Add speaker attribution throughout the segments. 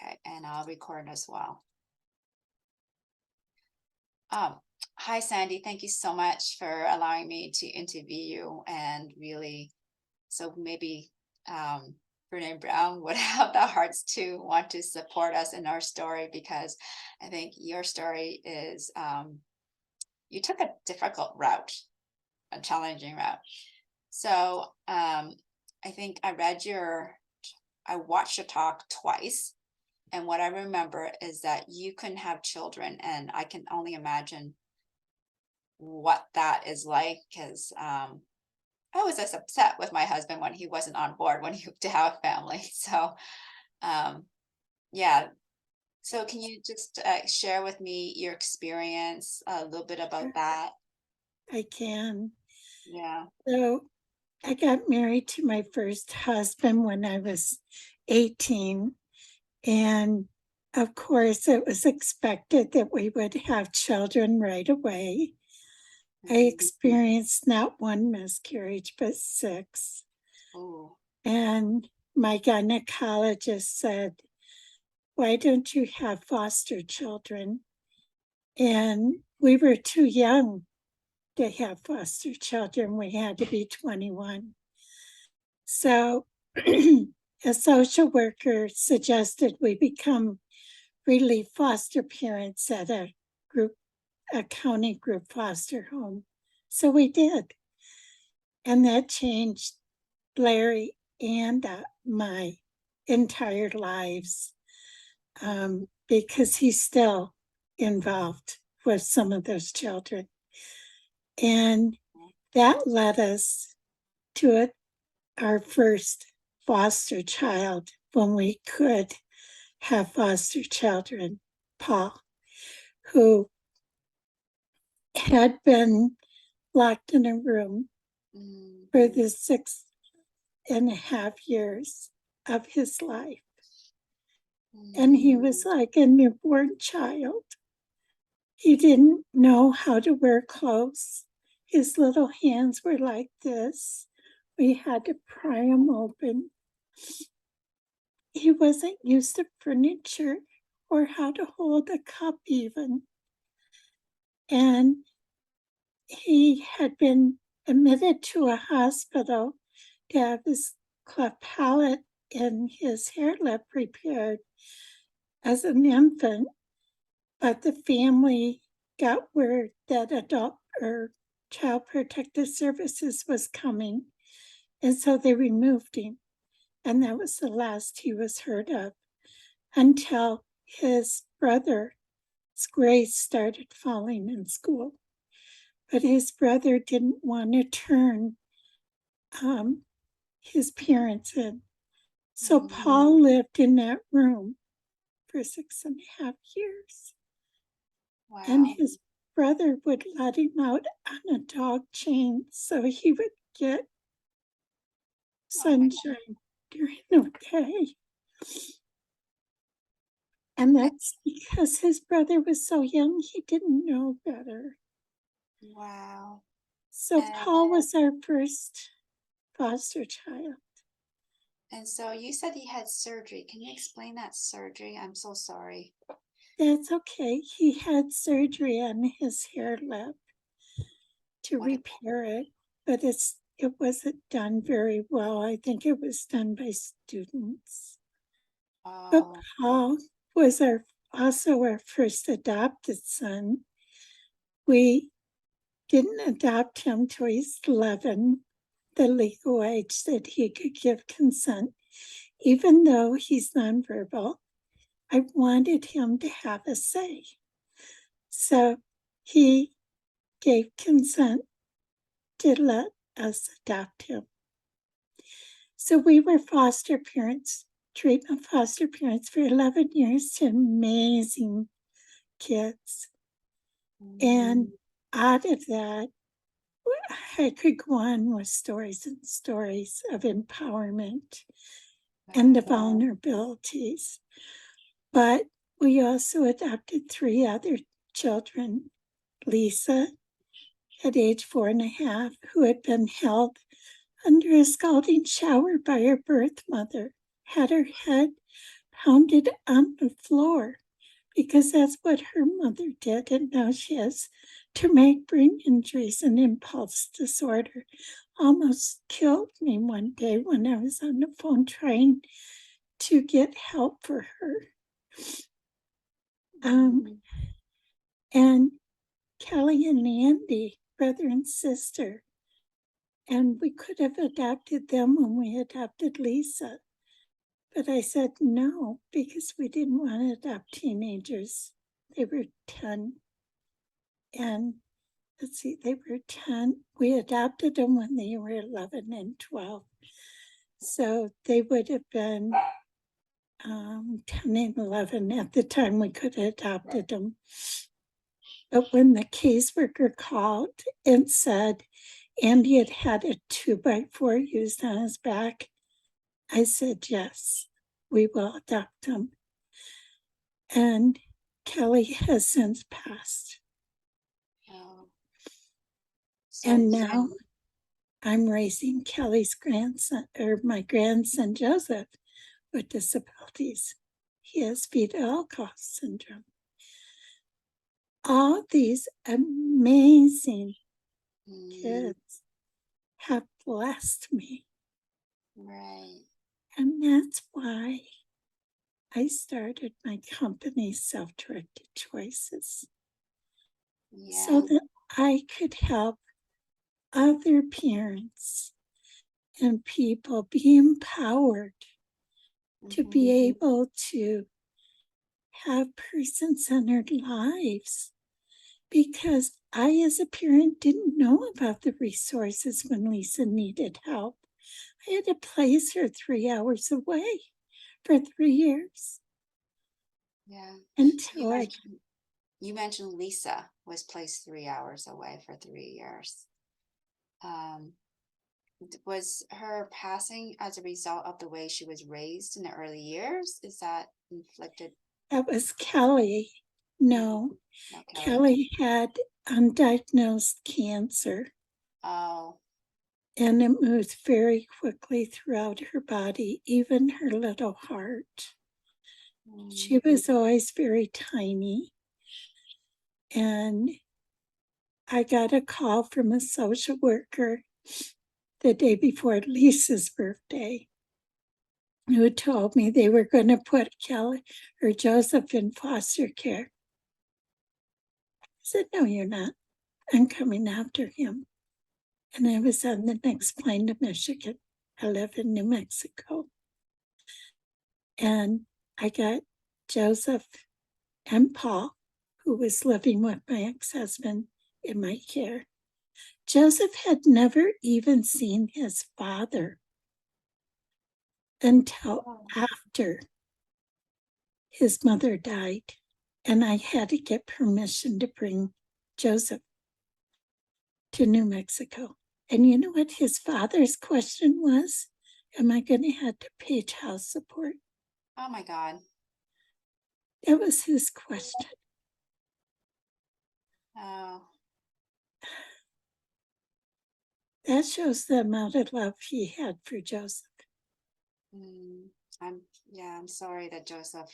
Speaker 1: Okay, and I'll record as well. Um, Hi, Sandy. Thank you so much for allowing me to interview you. And really, so maybe um, Brene Brown would have the hearts to want to support us in our story because I think your story is you took a difficult route, a challenging route. So I think I watched your talk twice. And what I remember is that you couldn't have children, and I can only imagine what that is like because I was just upset with my husband when he wasn't on board when he to have a family. So um, yeah. So can you just share with me your experience a little bit about that?
Speaker 2: I can.
Speaker 1: Yeah.
Speaker 2: So I got married to my first husband when I was 18. And of course, it was expected that we would have children right away. I
Speaker 1: Mhm.
Speaker 2: experienced not one miscarriage, but six.
Speaker 1: Oh.
Speaker 2: And my gynecologist said, "Why don't you have foster children?" And we were too young to have foster children. We had to be 21. So a social worker suggested we become really foster parents at a county group foster home. So we did. And that changed Larry and my entire lives because he's still involved with some of those children. And that led us to our first foster child when we could have foster children, Paul, who had been locked in a room
Speaker 1: Mm.
Speaker 2: for the 6.5 years of his life. And
Speaker 1: Mm.
Speaker 2: he was like a newborn child. He didn't know how to wear clothes. His little hands were like this. We had to pry him open. He wasn't used to furniture or how to hold a cup, even. And he had been admitted to a hospital to have his cleft palate and his hair lip repaired as an infant, but the family got word that adult or child protective services was coming, and so they removed him. And that was the last he was heard of until his brother's grades started falling in school. But his brother didn't want to turn um, his parents in. So
Speaker 1: Mm.
Speaker 2: Paul lived in that room for 6.5 years. And
Speaker 1: Wow.
Speaker 2: his brother would let him out on a dog chain so he would get
Speaker 1: Oh my
Speaker 2: sunshine during the day. And
Speaker 1: God.
Speaker 2: that's because his brother was so young, he didn't know better.
Speaker 1: Wow.
Speaker 2: So
Speaker 1: And
Speaker 2: Paul was our first foster child.
Speaker 1: and so you said he had surgery. Can you explain that surgery? I'm so sorry.
Speaker 2: That's okay. He had surgery on his hair lip to
Speaker 1: What?
Speaker 2: repair it, but it wasn't done very well. I think it was done by students. But
Speaker 1: Oh.
Speaker 2: Paul was also our first adopted son. We didn't adopt him till he's 11, the legal age that he could give consent. Even though he's nonverbal, I wanted him to have a say. So he gave consent to let us adopt him. So we were foster parents, treatment foster parents for 11 years to amazing kids. And
Speaker 1: Mm.
Speaker 2: out of that, I could go on with stories and stories of empowerment and the
Speaker 1: Wow.
Speaker 2: vulnerabilities. But we also adopted three other children. Lisa, at age 4.5, who had been held under a scalding shower by her birth mother, had her head pounded on the floor because that's what her mother did. And now she has traumatic brain injuries and impulse disorder. Almost killed me one day when I was on the phone trying to get help for her.
Speaker 1: Mhm.
Speaker 2: And Kelly and Andy, brother and sister, and we could have adopted them when we adopted Lisa. But I said no because we didn't want to adopt teenagers. They were 10. And let's see, they were 10. We adopted them when they were 11 and 12. So they would have been 10 and 11 at the time we could have adopted them. But when the caseworker called and said Andy had had a 2x4 used on his back, I said, yes, we will adopt him. And Kelly has since passed.
Speaker 1: Oh. So
Speaker 2: And now
Speaker 1: when,
Speaker 2: I'm raising Kelly's grandson, or my grandson Joseph, with disabilities. He has fetal alcohol syndrome. All these amazing
Speaker 1: mm,
Speaker 2: kids have blessed me.
Speaker 1: right,
Speaker 2: And that's why I started my company, Self Directed Choices, so
Speaker 1: yeah,
Speaker 2: that I could help other parents and people be empowered to
Speaker 1: mhm,
Speaker 2: be able to have person centered lives. Because I, as a parent, didn't know about the resources when Lisa needed help. I had to place her 3 hours away for 3 years
Speaker 1: yeah. So
Speaker 2: until I
Speaker 1: you mentioned Lisa was placed 3 hours away for 3 years. Um, was her passing as a result of the way she was raised in the early years? Is that inflicted?
Speaker 2: that was Kelly.
Speaker 1: Mhm.
Speaker 2: No,
Speaker 1: No, Kelly.
Speaker 2: Kelly had undiagnosed cancer,
Speaker 1: Oh,
Speaker 2: and it moved very quickly throughout her body, even her little heart.
Speaker 1: mm,
Speaker 2: She was always very tiny. And I got a call from a social worker the day before Lisa's birthday who told me they were going to put Kelly or Joseph in foster care. I said, no, you're not. I'm coming after him. And I was on the next plane to Michigan. I live in New Mexico. And I got Joseph and Paul, who was living with my ex husband, in my care. Joseph had never even seen his father until
Speaker 1: oh,
Speaker 2: after his mother died. And I had to get permission to bring Joseph to New Mexico. And you know what his father's question was? Am I going to have to pay child support?
Speaker 1: oh my God.
Speaker 2: That was his question.
Speaker 1: Oh,
Speaker 2: That shows the amount of love he had for Joseph.
Speaker 1: mm, I'm, yeah, I'm sorry that Joseph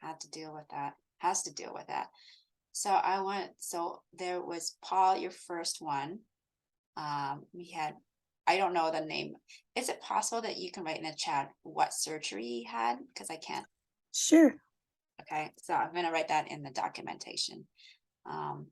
Speaker 1: had to deal with that, has to deal with that. So there was Paul, your first one. We had, I don't know the name. Is it possible that you can write in the chat what surgery he had? Because I can't.
Speaker 2: Sure.
Speaker 1: Okay, so I'm gonna write that in the documentation. Um,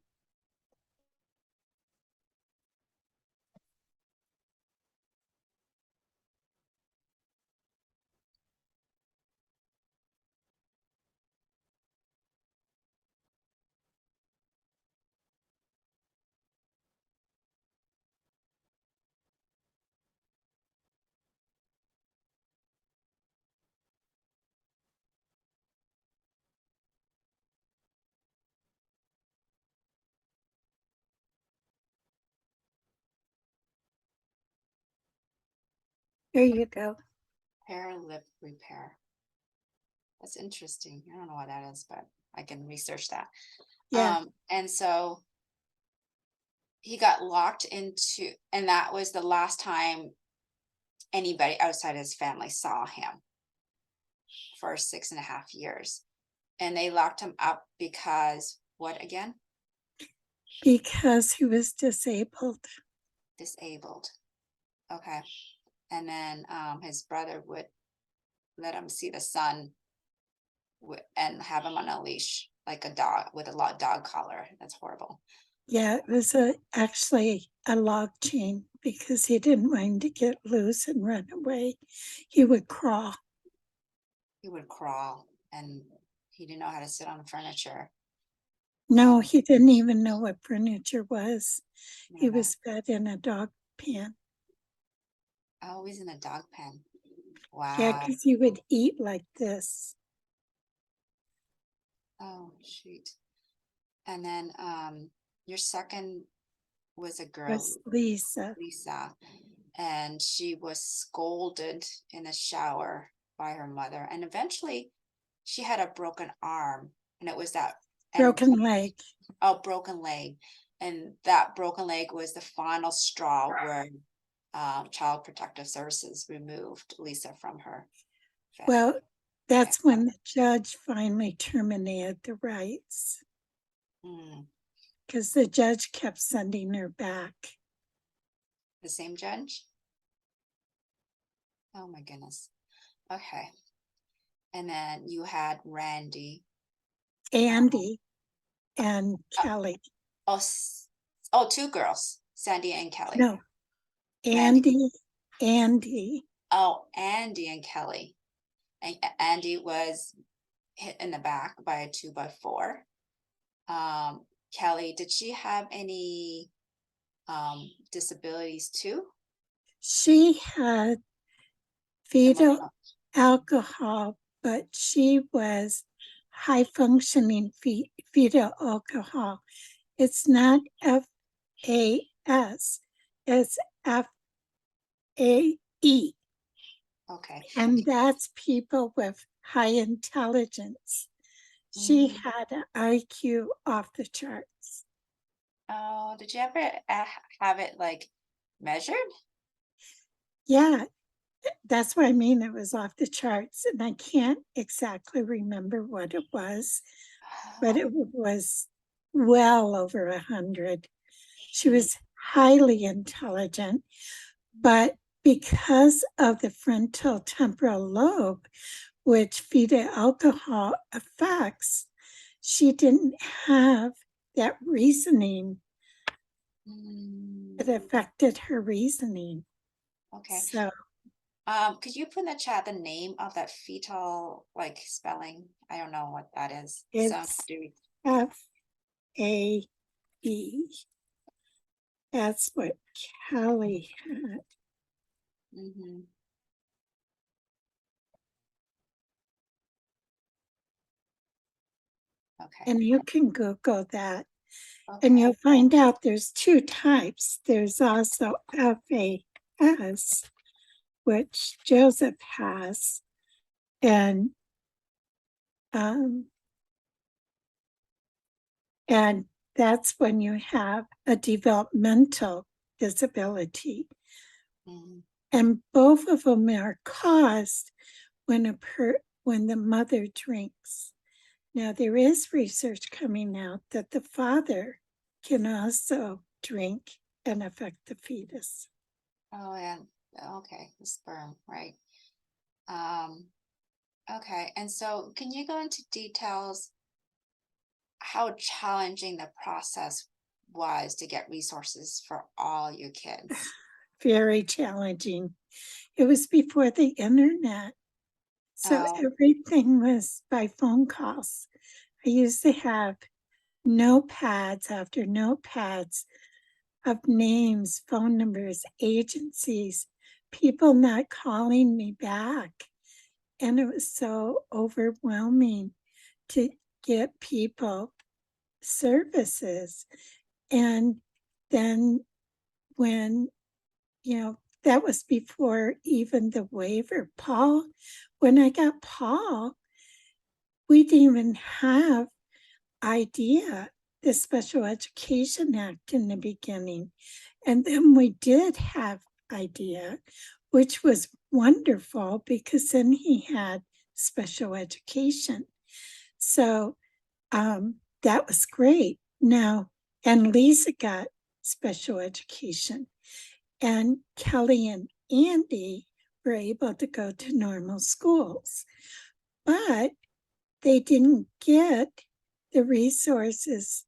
Speaker 2: There you go.
Speaker 1: Hair lip repair. That's interesting. I don't know what that is, but I can research that.
Speaker 2: Yeah.
Speaker 1: And so he got locked into, and that was the last time anybody outside his family saw him for 6.5 years. And they locked him up because what again?
Speaker 2: because he was disabled.
Speaker 1: Disabled. Okay. And then his brother would let him see the sun and have him on a leash like a dog with a dog collar. That's horrible.
Speaker 2: Yeah, it was actually a log chain because he didn't want him to get loose and run away. He would crawl.
Speaker 1: He would crawl and he didn't know how to sit on the furniture.
Speaker 2: No, he didn't even know what furniture was. He
Speaker 1: Know that.
Speaker 2: was fed in a dog pan.
Speaker 1: Always in a dog pen.
Speaker 2: Yeah,
Speaker 1: Wow.
Speaker 2: because he would eat like this.
Speaker 1: Oh, shoot. And then your second was a girl,
Speaker 2: Was Lisa.
Speaker 1: Lisa, and she was scolded in the shower by her mother. And eventually she had a broken arm, and it was that, and
Speaker 2: Broken leg.
Speaker 1: oh, broken leg. And that broken leg was the final straw where Child Protective Services removed Lisa from her family.
Speaker 2: Well, that's when the judge finally terminated the rights
Speaker 1: Mm.
Speaker 2: because the judge kept sending her back.
Speaker 1: The same judge? Oh my goodness. Okay. And then you had Randy.
Speaker 2: Andy and Kelly.
Speaker 1: Oh, oh, two girls, Sandy and Kelly.
Speaker 2: No,
Speaker 1: Randy.
Speaker 2: Andy.
Speaker 1: Oh, Andy and Kelly. And Andy was hit in the back by a 2x4. Kelly, did she have any disabilities too?
Speaker 2: She had fetal
Speaker 1: Emotional.
Speaker 2: alcohol, but she was high functioning fetal alcohol. It's not FAS, it's FAE.
Speaker 1: Okay.
Speaker 2: And that's people with high intelligence. She had an IQ off the charts.
Speaker 1: Oh, did you ever have it like measured?
Speaker 2: Yeah, that's what I mean. It was off the charts. And I can't exactly remember what it was, but it was well over 100. She was highly intelligent, but because of the frontal temporal lobe, which fetal alcohol affects, she didn't have that reasoning. It affected her reasoning.
Speaker 1: Okay.
Speaker 2: So,
Speaker 1: Could you put in the chat the name of that fetal like spelling? I don't know what that is.
Speaker 2: it's FAE. That's what Kelly had.
Speaker 1: Okay.
Speaker 2: And you can Google that.
Speaker 1: Okay.
Speaker 2: And you'll find out there's two types. There's also FAS, which Joseph has, and that's when you have a developmental disability. And both of them are caused when the mother drinks. Now there is research coming out that the father can also drink and affect the fetus.
Speaker 1: Oh, yeah. Okay, the sperm, right? Okay, and so can you go into details how challenging the process was to get resources for all your kids?
Speaker 2: Very challenging. It was before the internet, so everything was by phone calls. I used to have notepads after notepads of names, phone numbers, agencies, people not calling me back. And it was so overwhelming to get people services. And then when, that was before even the waiver. When I got Paul, we didn't even have IDEA, the Special Education Act in the beginning. And then we did have IDEA, which was wonderful because then he had special education. So that was great. Now, and Lisa got special education, and Kelly and Andy were able to go to normal schools, but they didn't get the resources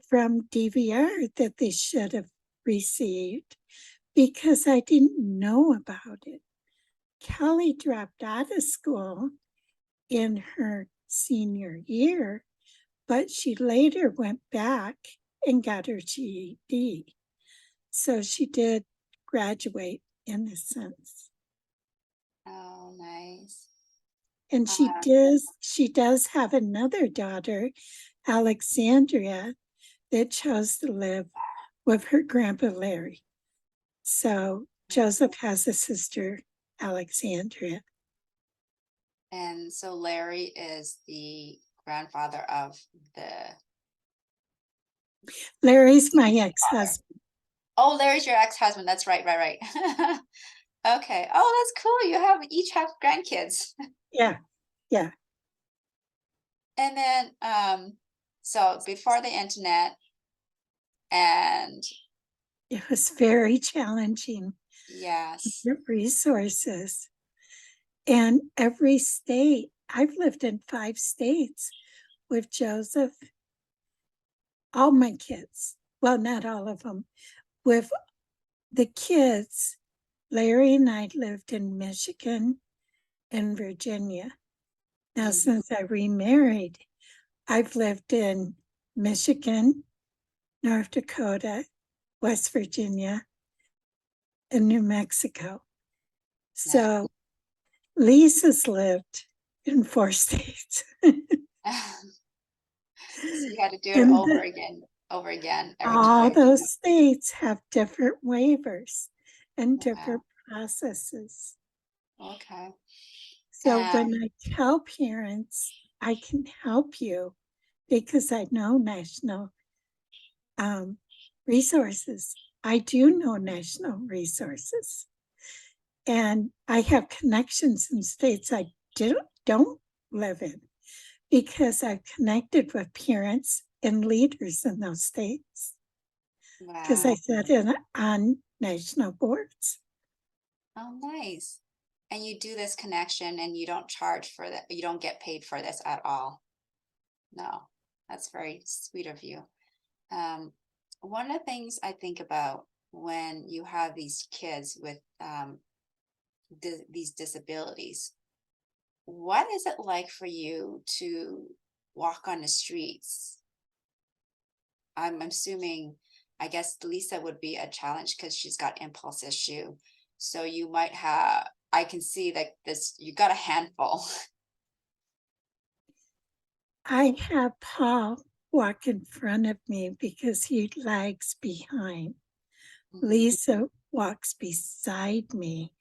Speaker 2: from DVR that they should have received because I didn't know about it. Kelly dropped out of school in her senior year, but she later went back and got her GED. So she did graduate in a sense.
Speaker 1: Oh, nice.
Speaker 2: And she does have another daughter, Alexandria, that chose to live with her grandpa Larry. So Joseph has a sister, Alexandria.
Speaker 1: And so Larry is the grandfather of the
Speaker 2: Larry's my ex-husband.
Speaker 1: Oh, Larry's your ex-husband. That's right, right. Okay. Oh, that's cool. You each have grandkids.
Speaker 2: Yeah, yeah.
Speaker 1: And then so before the internet and
Speaker 2: It was very challenging.
Speaker 1: yes.
Speaker 2: Resources. And every state, I've lived in 5 states with Joseph, all my kids, well, not all of them, with the kids. Larry and I lived in Michigan and Virginia. Now, since I remarried, I've lived in Michigan, North Dakota, West Virginia, and New Mexico.
Speaker 1: Nice.
Speaker 2: So Lisa's lived in 4 states.
Speaker 1: So you had to do it
Speaker 2: And
Speaker 1: over again every
Speaker 2: all
Speaker 1: time.
Speaker 2: those states have different waivers and different
Speaker 1: Wow.
Speaker 2: processes.
Speaker 1: Okay.
Speaker 2: So when I tell parents, I can help you because I know national resources. I do know national resources. And I have connections in states I don't live in because I've connected with parents and leaders in those states because I
Speaker 1: Wow.
Speaker 2: sat in on national boards.
Speaker 1: Oh, nice. And you do this connection and you don't charge for that. You don't get paid for this at all. No, that's very sweet of you. Um, one of the things I think about when you have these kids with these disabilities, what is it like for you to walk on the streets? I'm assuming, I guess Lisa would be a challenge because she's got impulse issue. So you might have, I can see that you got a handful.
Speaker 2: I have Paul walk in front of me because he lags behind.
Speaker 1: Mhm.
Speaker 2: Lisa walks beside me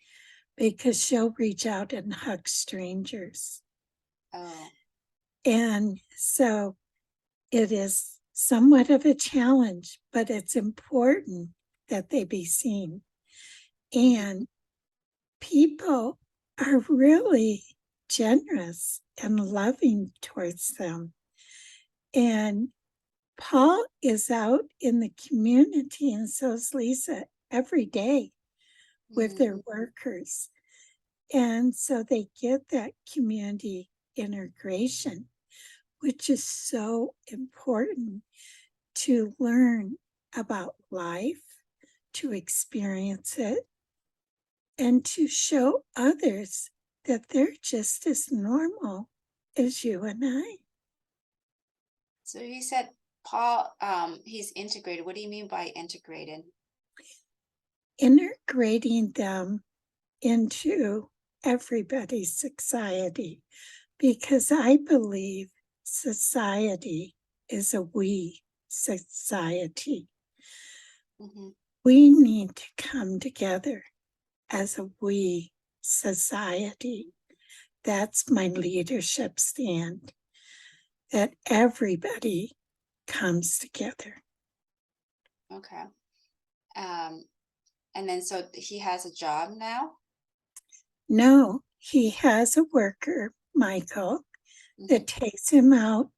Speaker 2: because she'll reach out and hug strangers.
Speaker 1: Oh,
Speaker 2: And so it is somewhat of a challenge, but it's important that they be seen.
Speaker 1: mhm.
Speaker 2: And people are really generous and loving towards them. And Paul is out in the community, and so is Lisa every day with their
Speaker 1: Mm.
Speaker 2: workers. And so they get that community integration, which is so important to learn about life, to experience it, and to show others that they're just as normal as you and I.
Speaker 1: So you said Paul, he's integrated. What do you mean by integrated?
Speaker 2: Integrating them into everybody's society because I believe society is a we society.
Speaker 1: Hmm.
Speaker 2: We need to come together as a we society. That's my leadership stand, that everybody comes together.
Speaker 1: Okay. Um, and then so he has a job now?
Speaker 2: No, he has a worker, Michael,
Speaker 1: Mhm,
Speaker 2: that takes him out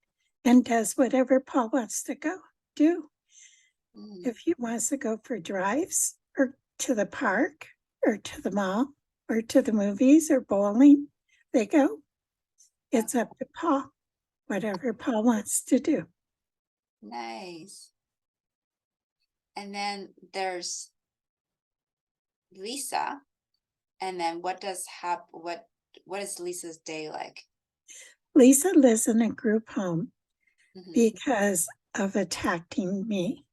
Speaker 2: and does whatever Paul wants to go do.
Speaker 1: mhm.
Speaker 2: If he wants to go for drives or to the park or to the mall or to the movies or bowling, they go. It's
Speaker 1: Okay,
Speaker 2: up to Paul, whatever Paul wants to do.
Speaker 1: nice. And then there's Lisa. And then what is Lisa's day like?
Speaker 2: Lisa lives in a group home
Speaker 1: Mhm,
Speaker 2: because of attacking me.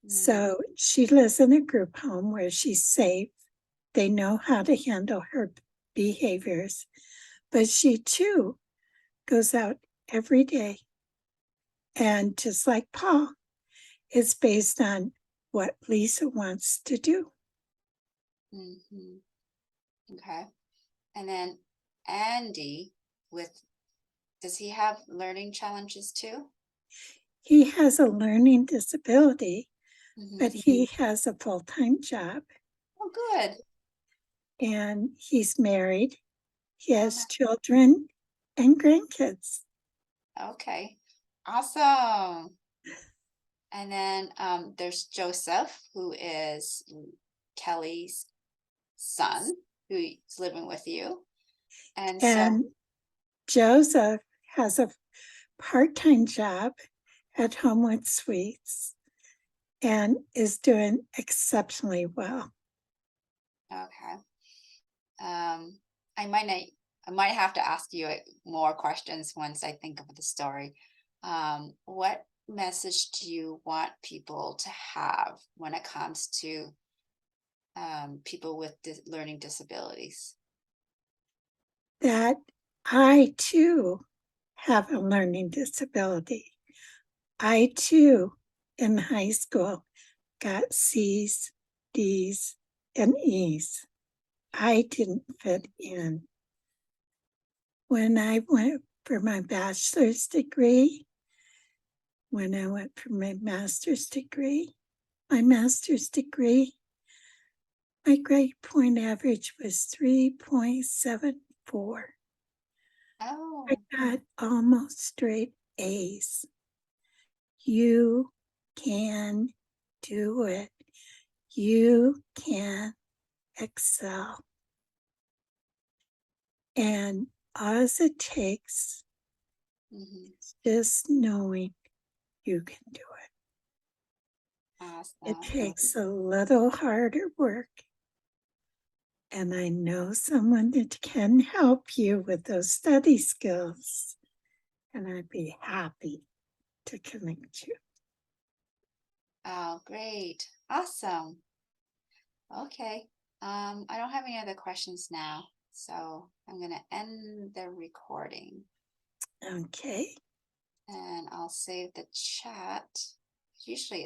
Speaker 1: mm,
Speaker 2: So she lives in a group home where she's safe. They know how to handle her behaviors, but she too goes out every day. And just like Paul, it's based on what Lisa wants to do.
Speaker 1: mhm. Okay. And then Andy with does he have learning challenges too?
Speaker 2: He has a learning disability, but
Speaker 1: Mhm.
Speaker 2: he has a full time job
Speaker 1: Oh, good.
Speaker 2: and he's married. He
Speaker 1: Oh,
Speaker 2: has
Speaker 1: nice.
Speaker 2: children and grandkids.
Speaker 1: Okay. Awesome. And then there's Joseph, who is Kelly's son, who's living with you. And so,
Speaker 2: And Joseph has a part time job at Homewood Suites and is doing exceptionally well.
Speaker 1: okay. Um, I might not, I might have to ask you more questions once I think of the story. What message do you want people to have when it comes to people with learning disabilities?
Speaker 2: That I too have a learning disability. I too, in high school, got C's, D's, and E's. I didn't fit in. When I went for my bachelor's degree, when I went for my master's degree, my grade point average was 3.74. I
Speaker 1: Oh,
Speaker 2: got almost straight A's. You can do it. You can excel. And all it takes
Speaker 1: mhm.
Speaker 2: is just knowing you can do it. It
Speaker 1: Awesome.
Speaker 2: takes a little harder work. And I know someone that can help you with those study skills. And I'd be happy to connect you.
Speaker 1: Oh, great. Awesome. Okay. I don't have any other questions now, so I'm gonna end the recording
Speaker 2: Okay.
Speaker 1: and I'll save the chat. Usually it's